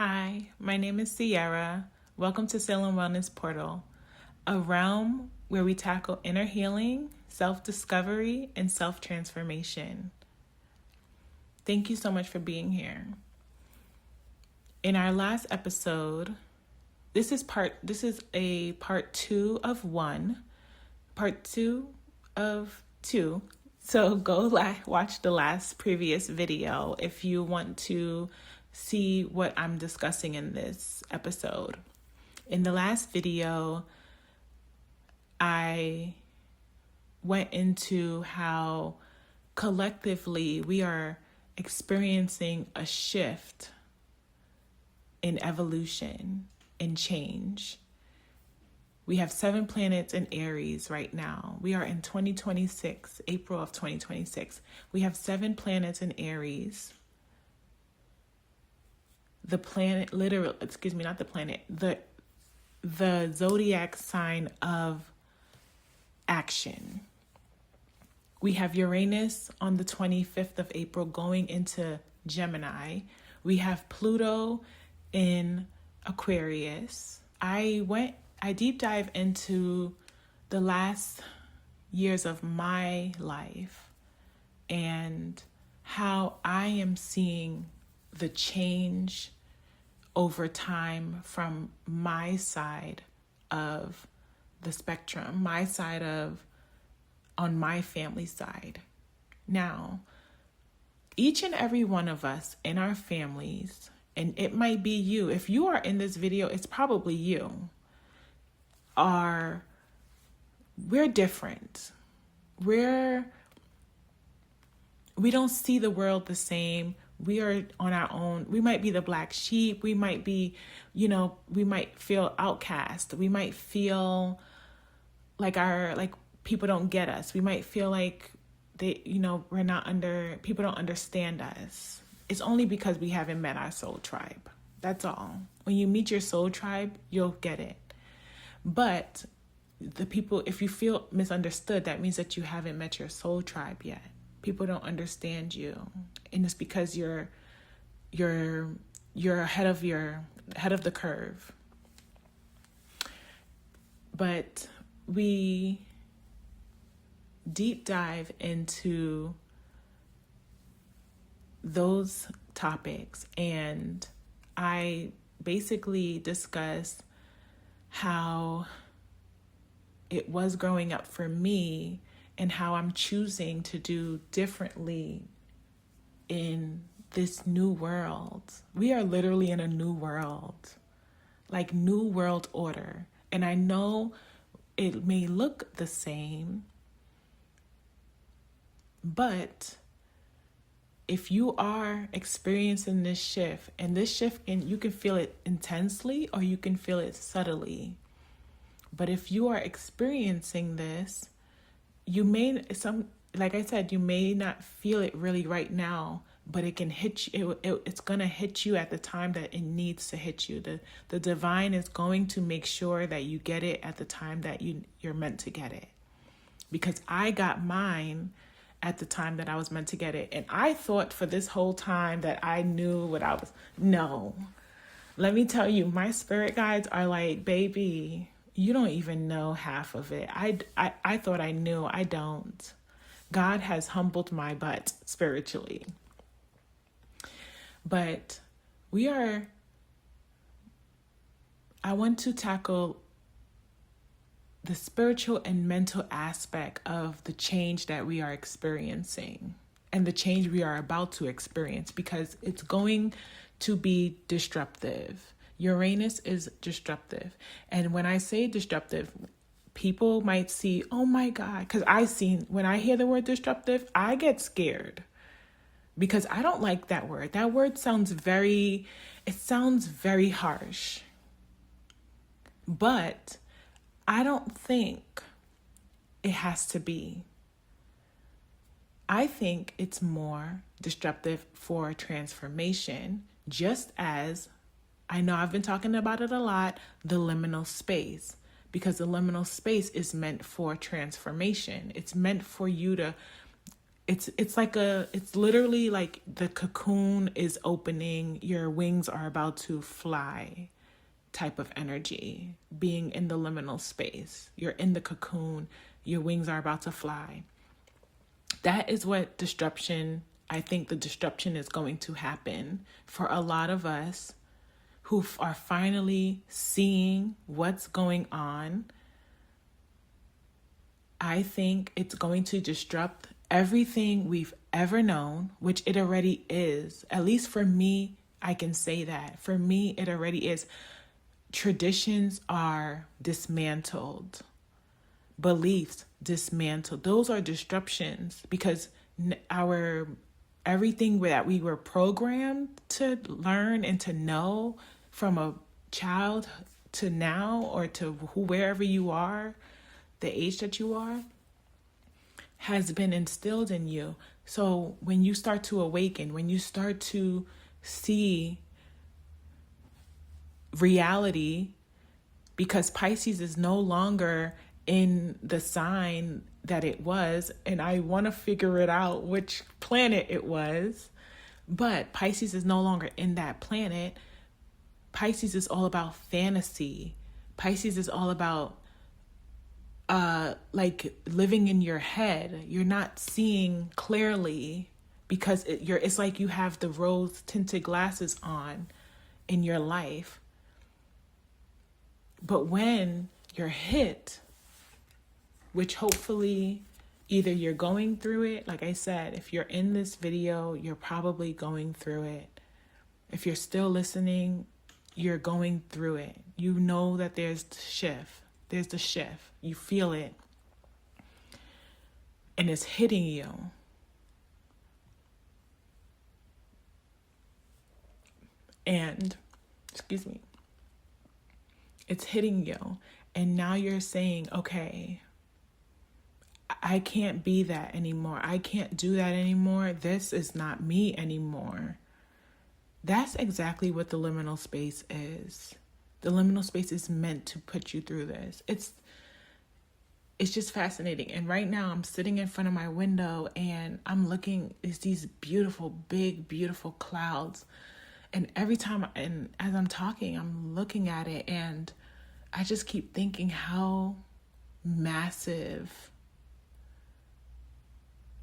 Hi, my name is Sierra. Welcome to Salem Wellness Portal, a realm where we tackle inner healing, self-discovery, and self-transformation. Thank you so much for being here. In our last episode, this is a part 2 of 1, part 2 of 2. So go watch the previous video if you want to see what I'm discussing in this episode. In the last video, I went into how collectively we are experiencing a shift in evolution and change. We have 7 planets in Aries right now. We are in 2026, April of 2026. We have 7 planets in Aries. The zodiac sign of action. We have Uranus on the 25th of April going into Gemini. We have Pluto in Aquarius. I deep dive into the last years of my life and how I am seeing the change over time from my side of the spectrum, on my family side. Now, each and every one of us in our families, and it might be you, if you are in this video, it's probably you, we're different. We don't see the world the same. We are on our own. We might be the black sheep. We might be, we might feel outcast. We might feel like people don't get us. We might feel like people don't understand us. It's only because we haven't met our soul tribe. That's all. When you meet your soul tribe, you'll get it. But if you feel misunderstood, that means that you haven't met your soul tribe yet. People don't understand you, and it's because you're ahead of the curve. But we deep dive into those topics, and I basically discuss how it was growing up for me and how I'm choosing to do differently in this new world. We are literally in a new world, like new world order. And I know it may look the same, but if you are experiencing this shift, and you can feel it intensely or you can feel it subtly. But if you are experiencing this, you may not feel it really right now, but it can hit you. It's going to hit you at the time that it needs to hit you. The divine is going to make sure that you get it at the time that you're meant to get it. Because I got mine at the time that I was meant to get it. And I thought for this whole time that I knew what I was. No. Let me tell you, my spirit guides are like, baby, you don't even know half of it. I thought I knew. I don't. God has humbled my butt spiritually. But I want to tackle the spiritual and mental aspect of the change that we are experiencing and the change we are about to experience, because it's going to be disruptive. Uranus is disruptive. And when I say disruptive, people might see, oh my God, because when I hear the word disruptive, I get scared because I don't like that word. That word sounds very harsh. But I don't think it has to be. I think it's more disruptive for transformation, just as I know I've been talking about it a lot, the liminal space, because the liminal space is meant for transformation. It's meant for you to it's literally like the cocoon is opening, your wings are about to fly type of energy, being in the liminal space. You're in the cocoon, your wings are about to fly. That is what I think the disruption is going to happen for a lot of us who are finally seeing what's going on. I think it's going to disrupt everything we've ever known, which it already is. At least for me, I can say that. For me, it already is. Traditions are dismantled. Beliefs dismantled. Those are disruptions because everything that we were programmed to learn and to know from a child to now, or to wherever you are, the age that you are, has been instilled in you. So when you start to awaken, when you start to see reality, because Pisces is no longer in the sign that it was, and I want to figure it out which planet it was, but Pisces is no longer in that planet. Pisces is all about fantasy. Pisces is all about like living in your head. You're not seeing clearly because it's like you have the rose tinted glasses on in your life. But when you're hit, which hopefully either you're going through it, like I said, if you're in this video, you're probably going through it. If you're still listening, you're going through it. You know that there's the shift. There's the shift. You feel it. And it's hitting you. And, it's hitting you. And now you're saying, okay, I can't be that anymore. I can't do that anymore. This is not me anymore. That's exactly what the liminal space is. The liminal space is meant to put you through this. It's just fascinating. And right now I'm sitting in front of my window and I'm looking, it's these beautiful, big, beautiful clouds. And every time, and as I'm talking, I'm looking at it and I just keep thinking how massive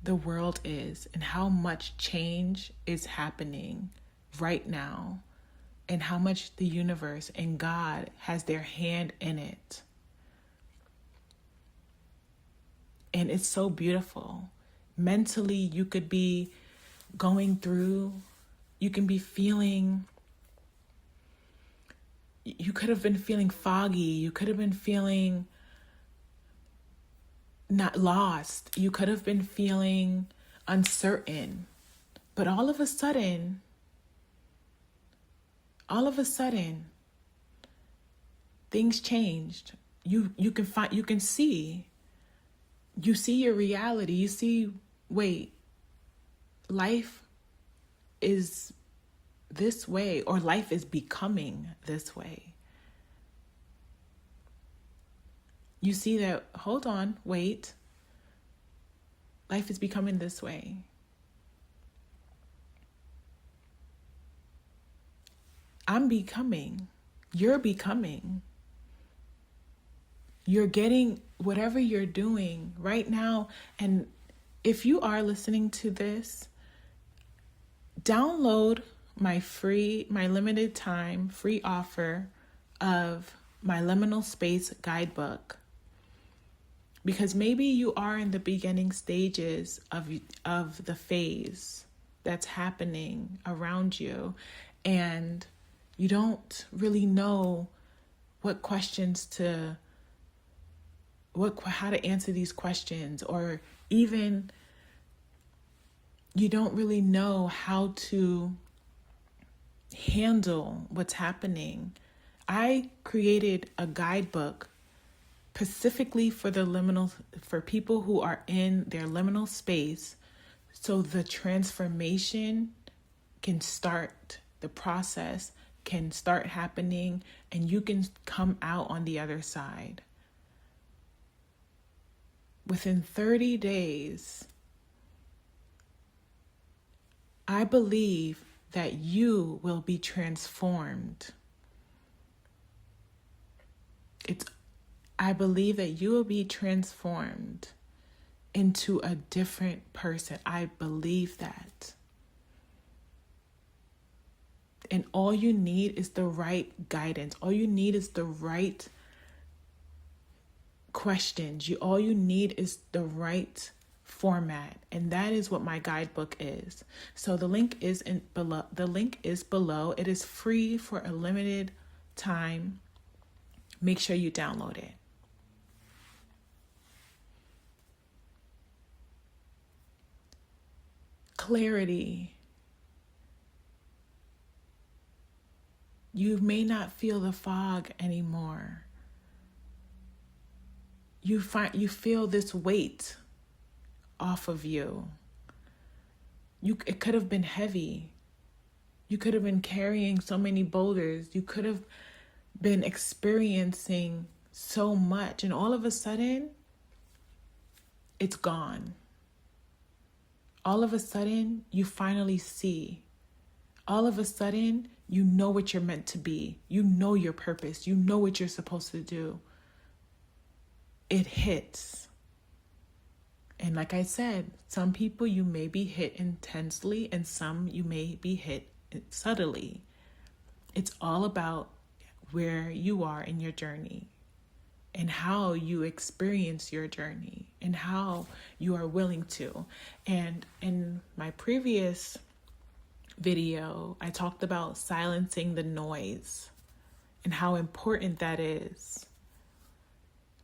the world is and how much change is happening right now and how much the universe and God has their hand in it. And it's so beautiful. Mentally, you could be going through, you can be feeling, you could have been feeling foggy. You could have been feeling not lost. You could have been feeling uncertain. But all of a sudden, things changed. You see your reality. You see, wait, life is this way, or life is becoming this way. You see that, hold on, wait, life is becoming this way. I'm becoming, you're becoming. You're getting whatever you're doing right now. And if you are listening to this, download my limited time free offer of my liminal space guidebook. Because maybe you are in the beginning stages of the phase that's happening around you, and you don't really know what questions how to answer these questions, or even you don't really know how to handle what's happening. I created a guidebook specifically for for people who are in their liminal space, so the transformation can start, the process can start happening, and you can come out on the other side. Within 30 days, I believe that you will be transformed. I believe that you will be transformed into a different person. I believe that. And all you need is the right guidance. All you need is the right questions. All you need is the right format. And that is what my guidebook is. So the link is below. The link is below. It is free for a limited time. Make sure you download it. Clarity. You may not feel the fog anymore. You feel this weight off of you. It could have been heavy. You could have been carrying so many boulders. You could have been experiencing so much, and all of a sudden, it's gone. All of a sudden, you finally see. All of a sudden, you know what you're meant to be. You know your purpose. You know what you're supposed to do. It hits. And like I said, some people you may be hit intensely and some you may be hit subtly. It's all about where you are in your journey and how you experience your journey and how you are willing to. And in my previous video, I talked about silencing the noise and how important that is.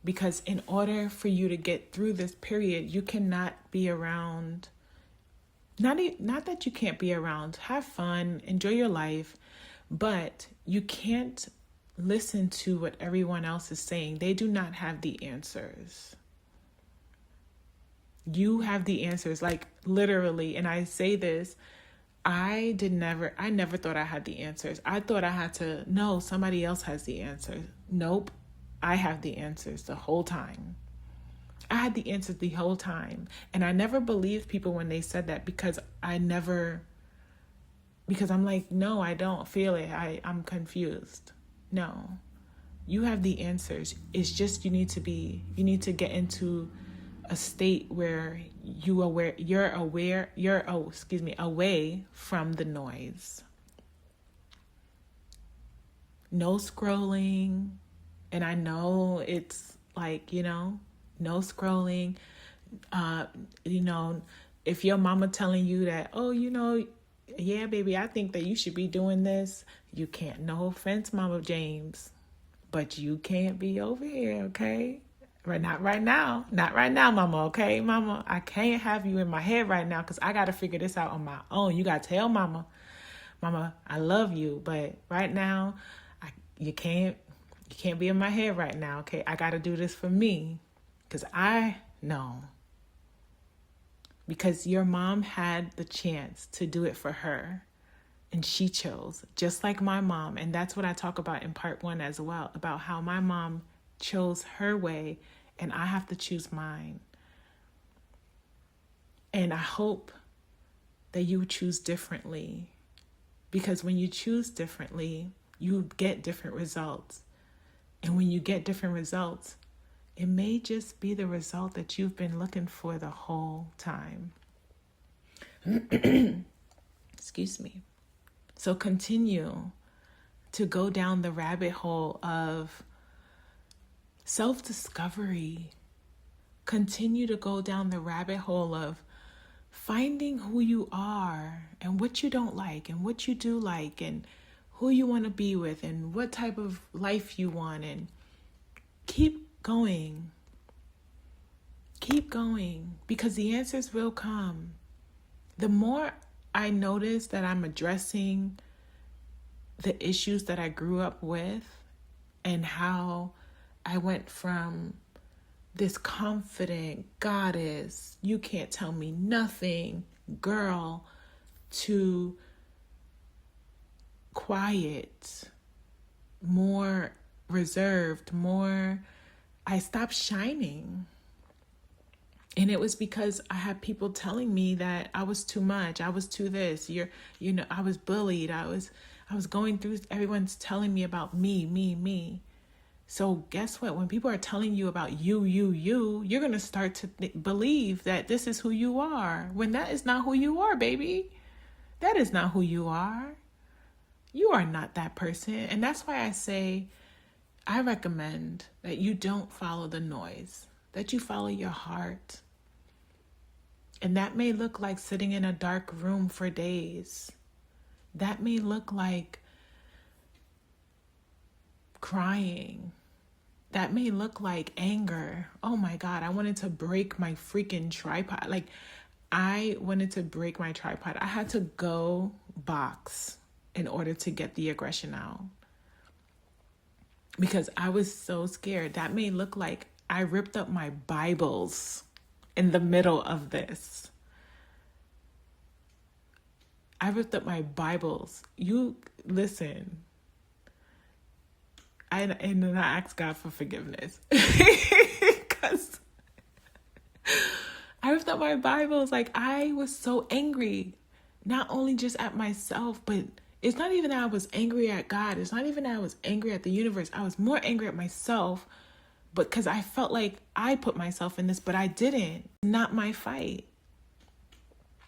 Because in order for you to get through this period, you cannot be around, not that you can't be around, have fun, enjoy your life, but you can't listen to what everyone else is saying. They do not have the answers. You have the answers, like literally, and I say this, I never thought I had the answers. I thought I had to know somebody else has the answers. Nope. I have the answers the whole time. I had the answers the whole time. And I never believed people when they said that because I'm like, no, I don't feel it. I'm confused. No, you have the answers. It's just you need to get into a state where you're away from the noise. No scrolling. And I know it's like, no scrolling. If your mama telling you that, yeah, baby, I think that you should be doing this. You can't, no offense, Mama James, but you can't be over here, okay? Not right now, Mama, okay? Mama, I can't have you in my head right now because I got to figure this out on my own. You got to tell Mama, I love you, but right now, you can't be in my head right now, okay? I got to do this for me because I know. Because your mom had the chance to do it for her and she chose, just like my mom. And that's what I talk about in part 1 as well, about how my mom chose her way and I have to choose mine. And I hope that you choose differently, because when you choose differently, you get different results. And when you get different results, it may just be the result that you've been looking for the whole time. Excuse me. So continue to go down the rabbit hole of self-discovery. Continue to go down the rabbit hole of finding who you are and what you don't like and what you do like and who you want to be with and what type of life you want, and keep going, because the answers will come. The more I notice that I'm addressing the issues that I grew up with and how I went from this confident goddess, you can't tell me nothing, girl, to quiet, more reserved, I stopped shining. And it was because I had people telling me that I was too much. I was too this. I was bullied. I was going through, everyone's telling me about me. So guess what? When people are telling you about you're going to start to believe that this is who you are, when that is not who you are, baby. That is not who you are. You are not that person. And that's why I say, I recommend that you don't follow the noise, that you follow your heart. And that may look like sitting in a dark room for days. That may look like crying. That may look like anger. Oh my God, I wanted to break my freaking tripod. Like, I wanted to break my tripod. I had to go box in order to get the aggression out, because I was so scared. That may look like I ripped up my Bibles in the middle of this. I ripped up my Bibles. You listen. And then I asked God for forgiveness. Because I ripped up my Bibles. Like, I was so angry. Not only just at myself, but it's not even that I was angry at God. It's not even that I was angry at the universe. I was more angry at myself, but because I felt like I put myself in this, but I didn't. Not my fight.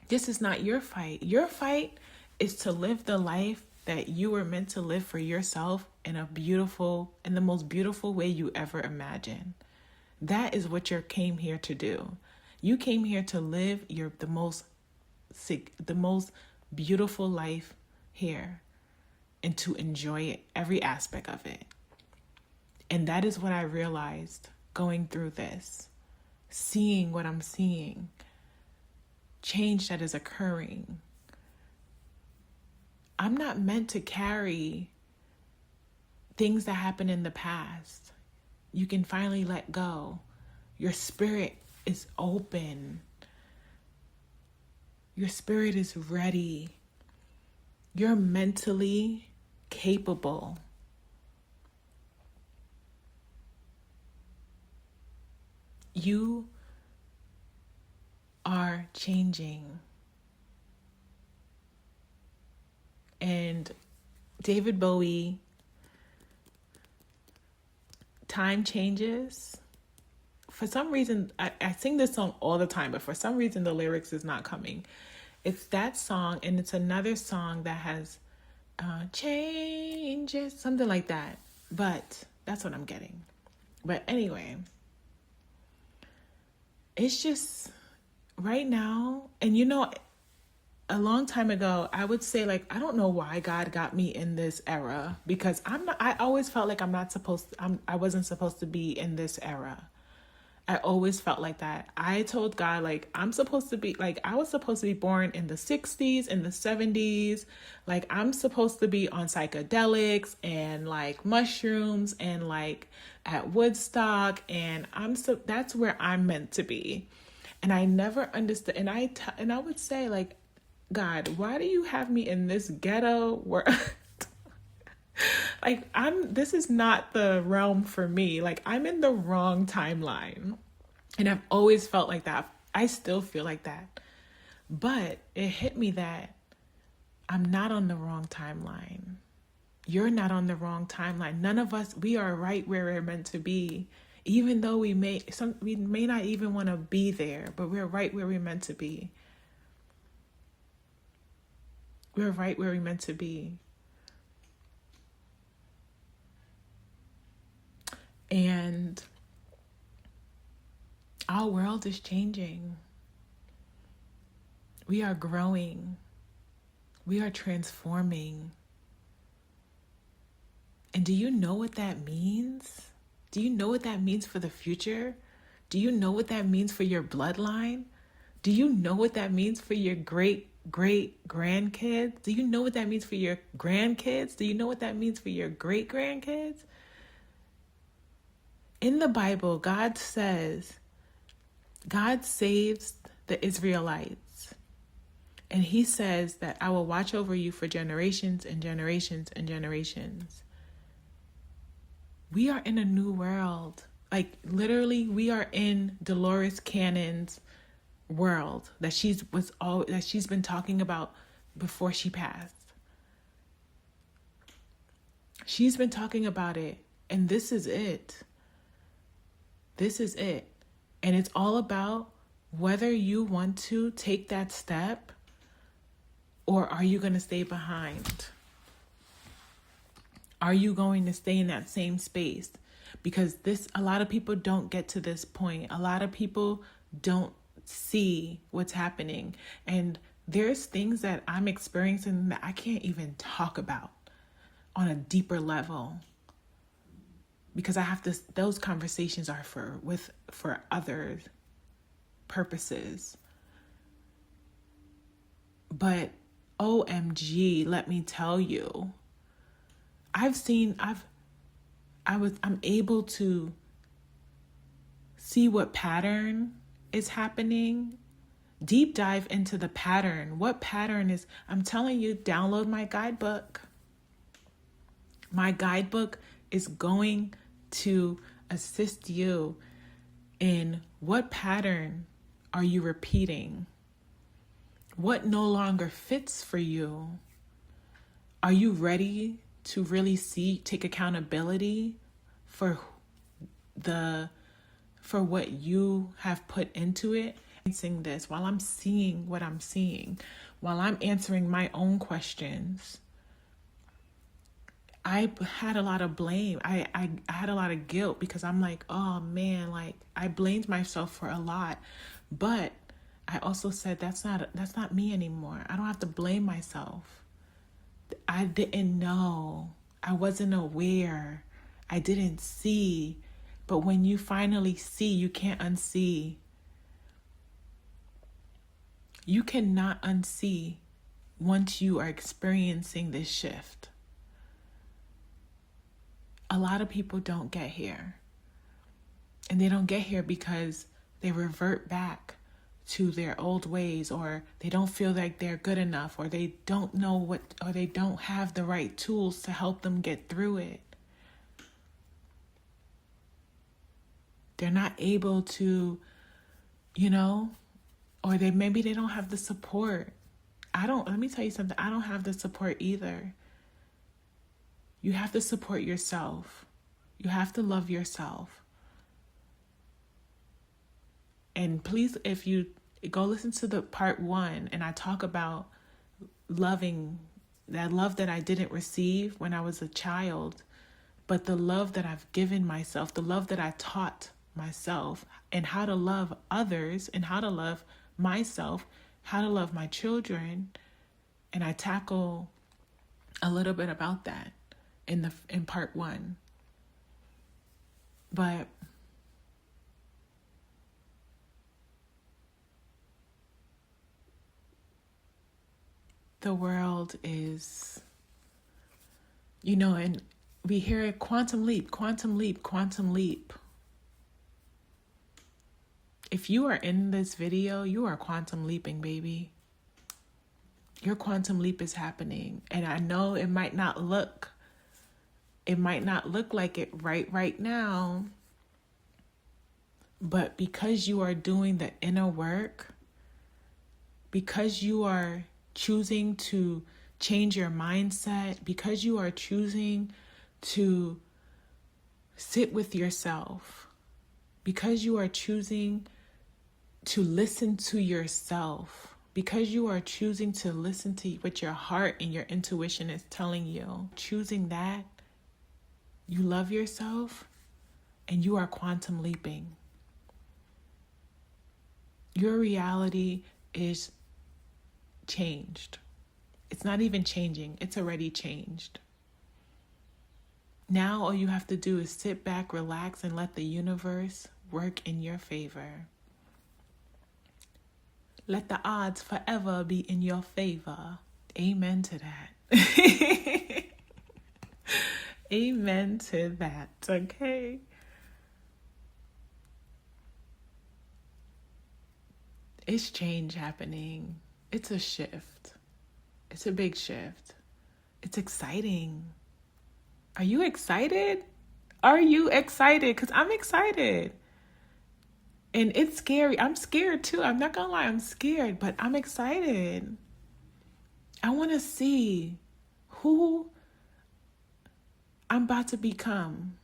This is not your fight. Your fight is to live the life that you were meant to live for yourself in the most beautiful way you ever imagined. That is what you came here to do. You came here to live the most beautiful life here, and to enjoy it, every aspect of it. And that is what I realized going through this, seeing what I'm seeing, change that is occurring. I'm not meant to carry things that happened in the past. You can finally let go. Your spirit is open. Your spirit is ready. You're mentally capable. You are changing. And David Bowie, time changes. For some reason, I sing this song all the time, but for some reason the lyrics is not coming. It's that song, and it's another song that has changes, something like that. But that's what I'm getting. But anyway, it's just right now, and a long time ago, I would say, like, I don't know why God got me in this era, because I always felt like I wasn't supposed to be in this era. I always felt like that. I told God, like, I was supposed to be born in the 60s, in the 70s. Like, I'm supposed to be on psychedelics and like mushrooms and like at Woodstock. And that's where I'm meant to be. And I never understood. And I would say, like, God, why do you have me in this ghetto world? Like, this is not the realm for me. Like, I'm in the wrong timeline. And I've always felt like that. I still feel like that. But it hit me that I'm not on the wrong timeline. You're not on the wrong timeline. None of us, we are right where we're meant to be. Even though we may not even want to be there, but we're right where we're meant to be. We're right where we're meant to be. And our world is changing. We are growing. We are transforming. And do you know what that means? Do you know what that means for the future? Do you know what that means for your bloodline? Do you know what that means for your great-great-grandkids? Do you know what that means for your grandkids? Do you know what that means for your great-grandkids? In the Bible, God says, God saves the Israelites. And he says that I will watch over you for generations and generations and generations. We are in a new world. Like, literally, we are in Dolores Cannon's world that she's been talking about before she passed. She's been talking about it, and this is it. This is it. And it's all about whether you want to take that step or are you going to stay behind? Are you going to stay in that same space? Because a lot of people don't get to this point. A lot of people don't see what's happening. And there's things that I'm experiencing that I can't even talk about on a deeper level. Because those conversations are for other purposes. But OMG, let me tell you, I'm able to see what pattern is happening. Deep dive into the pattern. What pattern is, I'm telling you, download my guidebook. My guidebook is going to assist you in what pattern are you repeating? What no longer fits for you? Are you ready to really take accountability for what you have put into it? Saying this while I'm seeing what I'm seeing, while I'm answering my own questions. I had a lot of blame. I had a lot of guilt because I'm like, oh man, like I blamed myself for a lot. But I also said that's not me anymore. I don't have to blame myself. I didn't know. I wasn't aware. I didn't see. But when you finally see, you can't unsee. You cannot unsee once you are experiencing this shift. A lot of people don't get here. And they don't get here because they revert back to their old ways, or they don't feel like they're good enough, or they don't know or they don't have the right tools to help them get through it. They're not able to, or maybe they don't have the support. Let me tell you something. I don't have the support either. You have to support yourself. You have to love yourself. And please, if you go listen to the part 1, and I talk about loving, that love that I didn't receive when I was a child, but the love that I've given myself, the love that I taught myself, and how to love others, and how to love myself, how to love my children. And I tackle a little bit about that in part 1. But the world is, and we hear it, quantum leap, quantum leap, quantum leap. If you are in this video, you are quantum leaping, baby. Your quantum leap is happening. And I know it might not look like it right now. But because you are doing the inner work, because you are choosing to change your mindset, because you are choosing to sit with yourself, because you are choosing to listen to yourself, because you are choosing to listen to what your heart and your intuition is telling you, choosing that, you love yourself and you are quantum leaping. Your reality is changed. It's not even changing. It's already changed. Now all you have to do is sit back, relax, and let the universe work in your favor. Let the odds forever be in your favor. Amen to that. Amen to that, okay? It's change happening. It's a shift. It's a big shift. It's exciting. Are you excited? Are you excited? Because I'm excited. And it's scary. I'm scared too. I'm not going to lie. I'm scared, but I'm excited. I want to see who I'm about to become.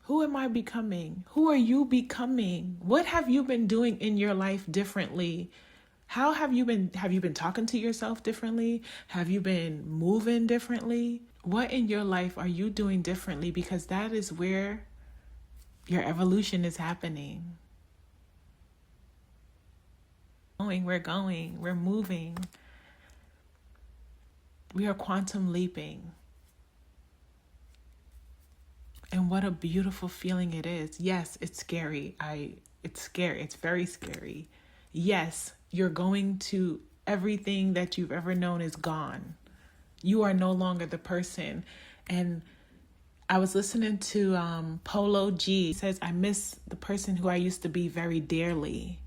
Who am I becoming? Who are you becoming? What have you been doing in your life differently? How have you been talking to yourself differently? Have you been moving differently? What in your life are you doing differently? Because that is where your evolution is happening. We're moving. We are quantum leaping. And what a beautiful feeling it is. Yes, it's scary. It's scary. It's very scary. Yes, you're going to, everything that you've ever known is gone. You are no longer the person. And I was listening to Polo G. He says, I miss the person who I used to be very dearly.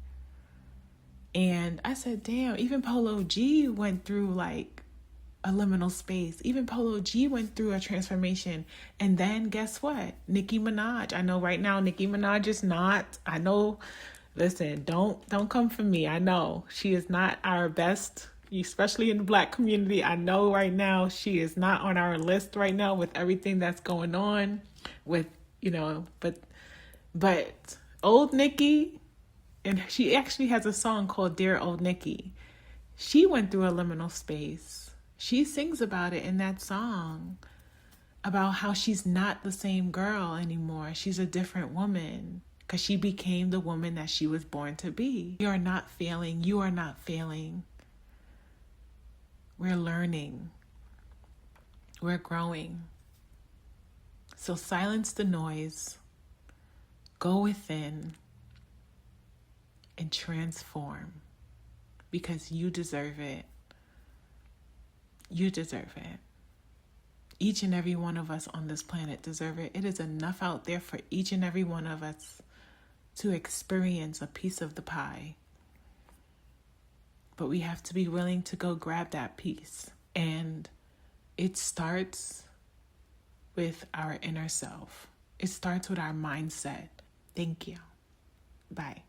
And I said, damn, even Polo G went through like a liminal space. Even Polo G went through a transformation. And then guess what? Nicki Minaj. I know right now Nicki Minaj is not. I know, listen, don't come for me. I know she is not our best, especially in the Black community. I know right now she is not on our list right now with everything that's going on with, but old Nicki, and she actually has a song called Dear Old Nicki. She went through a liminal space. She sings about it in that song, about how she's not the same girl anymore. She's a different woman because she became the woman that she was born to be. You are not failing. You are not failing. We're learning. We're growing. So silence the noise. Go within and transform, because you deserve it. You deserve it. Each and every one of us on this planet deserve it. It is enough out there for each and every one of us to experience a piece of the pie. But we have to be willing to go grab that piece. And it starts with our inner self. It starts with our mindset. Thank you. Bye.